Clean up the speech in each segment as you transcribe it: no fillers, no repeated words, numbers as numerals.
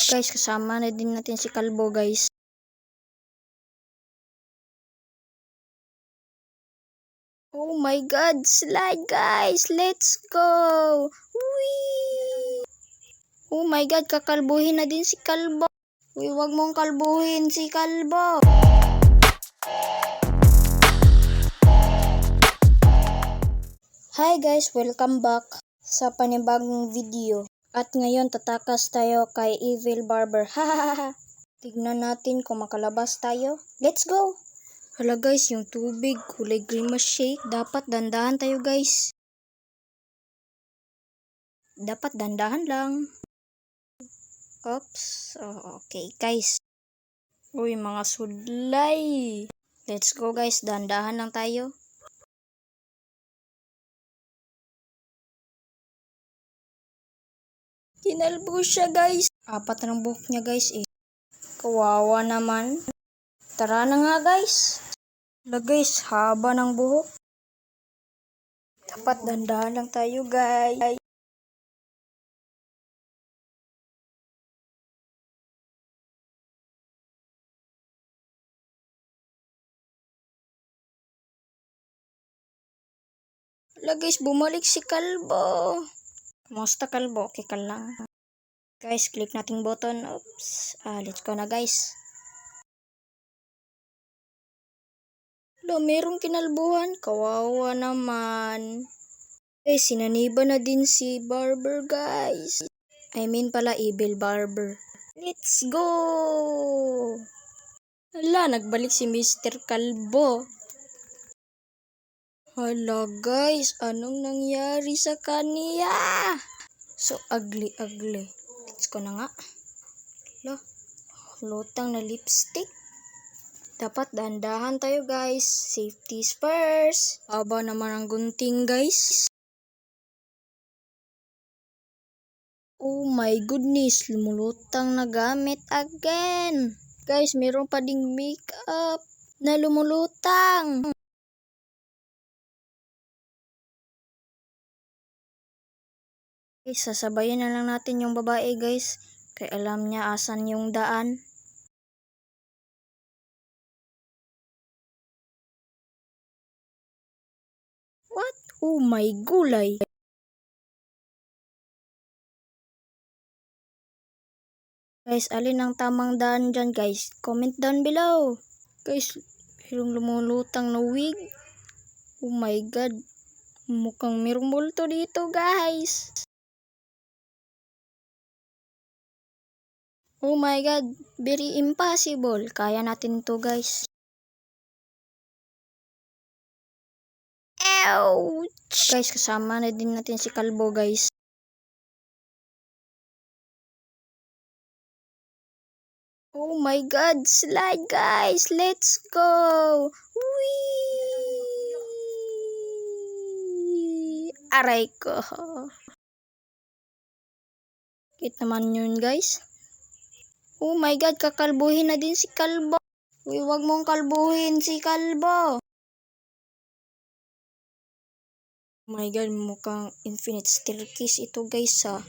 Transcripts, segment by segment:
Guys, kasama na din natin si Kalbo, guys. Oh my god, slide guys, let's go! Whee! Oh my god, kakalbuhin na din si Kalbo. Uy, wag mong kalbuhin si Kalbo. Hi guys, welcome back sa panibagong video. At ngayon tatakas tayo kay Evil Barber. Hahaha. Tignan natin kung makalabas tayo. Let's go! Hala guys, yung tubig, kulay green shake. Dapat dandahan tayo guys. Dapat dandahan lang. Oops. Oh, okay guys. Uy, mga sudlay. Let's go guys, dandahan lang tayo. Kinalbo siya guys. 4 ng buhok niya guys eh. Kawawa naman. Tara na nga guys. Hala guys, haba ng buhok. Dapat dandahan lang tayo guys. Hala guys, bumalik si Kalbo. Kumusta Kalbo? Okay ka lang? Guys, click nating button. Oops. Let's go na guys. Hala, merong kinalbuhan. Kawawa naman. Guys, sinaniba na din si Barber guys. I mean pala, Evil Barber. Let's go! Hala, nagbalik si Mr. Kalbo. Hala guys, anong nangyari sa kaniya? So ugly. Let's go na nga. Hala, lutang na lipstick. Dapat dahan-dahan tayo guys. Safety first. Haba naman ang gunting guys. Oh my goodness, lumulutang na gamit again. Guys, meron pa ding makeup na lumulutang. Guys, sasabayan na lang natin yung babae guys. Kaya alam niya asan yung daan. What? Oh my gulay. Guys, alin ang tamang daan dyan guys? Comment down below. Guys, merong lumulutang na wig. Oh my god. Mukhang merong multo dito guys. Oh my god. Very impossible. Kaya natin to guys. Ouch! Guys, kasama na din natin si Kalbo guys. Oh my god, slide guys, let's go! Whee! Aray ko. Kit naman yun guys. Oh my god, kakalbuhin na din si Kalbo. Uy, wag mong kalbuhin si Kalbo. Oh my god, mukhang infinite staircase ito guys ha.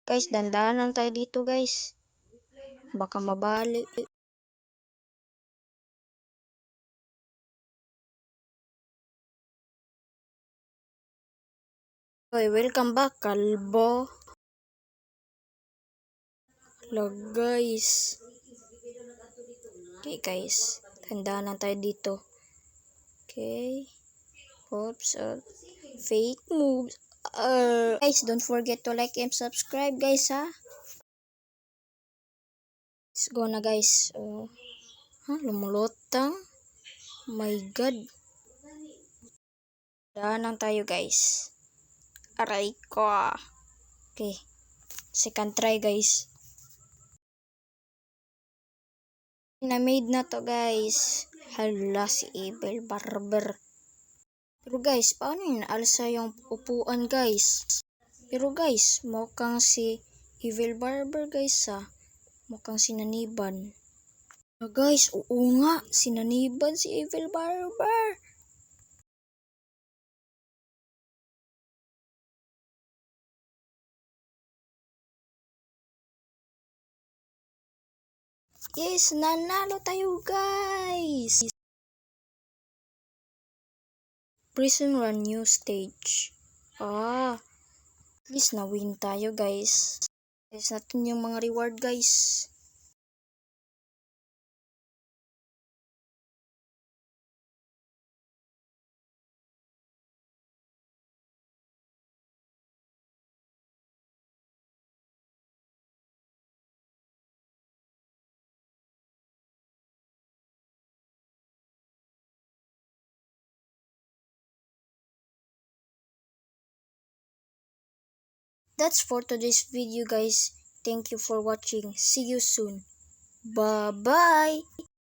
Guys, dandahan lang tayo dito guys. Baka mabali. Okay, welcome back Kalbo. Hello guys. Okay guys, dandahan lang tayo dito. Okay. Oops. Fake moves. Guys, don't forget to like and subscribe guys ha. Let's go na guys. Lumulutang. My god. Dahan lang tayo guys. Aray ko. Okay. Second try guys. Na-made na to guys. Hala si Evil Barber. Pero guys, paano yun naalsa yung upuan guys? Pero guys, mukhang si Evil Barber guys ha. Mukhang sinaniban. Guys, oo nga, sinaniban si Evil Barber. Yes, nanalo tayo guys. Prison Run new stage. At least na-win tayo guys. Guys natin yung mga reward guys. That's for today's video guys. Thank you for watching. See you soon. Bye bye.